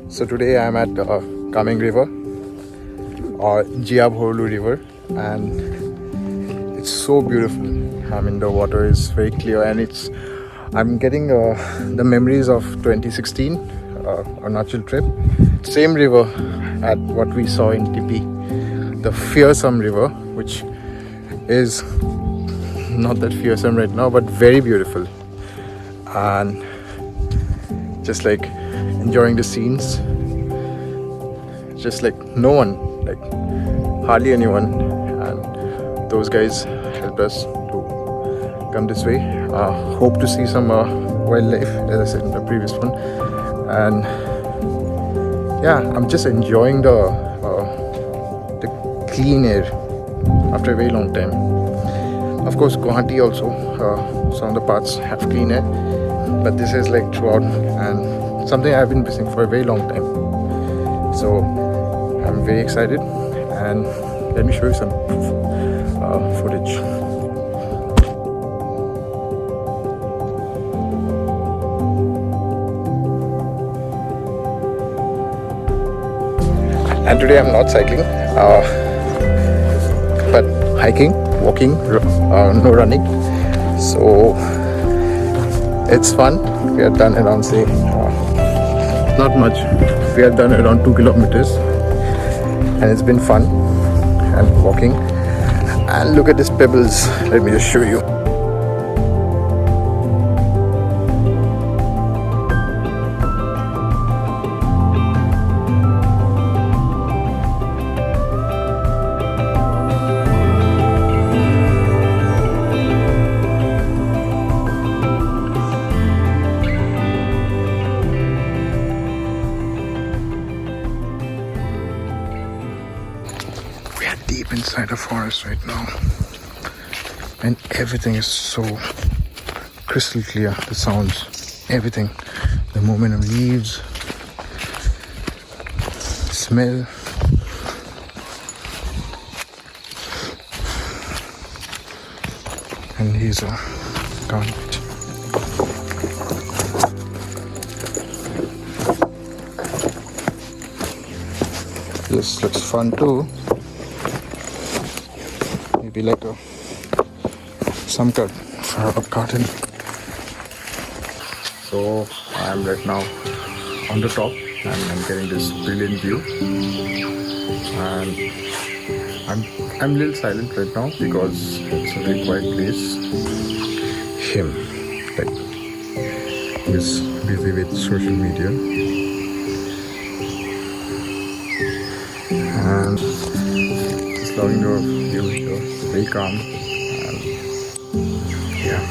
So today I'm at Kameng River or Jiabhu River, and it's so beautiful. I mean, the water is very clear, and I'm getting the memories of 2016 Arunachal trip. Same river at what we saw in TP, the fearsome river, which is not that fearsome right now, but very beautiful, and just like enjoying the scenes. Just like no one, like hardly anyone, and those guys helped us to come this way. Hope to see some wildlife, as I said in the previous one, and yeah, I'm just enjoying the clean air after a very long time. Of course, Guwahati also, some of the parts have clean air, but this is like throughout, and something I've been missing for a very long time. So I'm very excited, and let me show you some footage. And today I'm not cycling, but hiking, walking, no running. So it's fun. We are done around, say, not much. We have done around 2 kilometers, and it's been fun and walking. And look at these pebbles. Let me just show you. Deep inside the forest right now, and everything is so crystal clear. The sounds, everything, the movement of leaves, smell. And here's a can't. This looks fun too. Maybe like some kind of garden. So I'm right now on the top, and I'm getting this brilliant view. And I'm a little silent right now because it's a very quiet place. Him, like, he's busy with social media, and just loving the view here. Very calm, and yeah.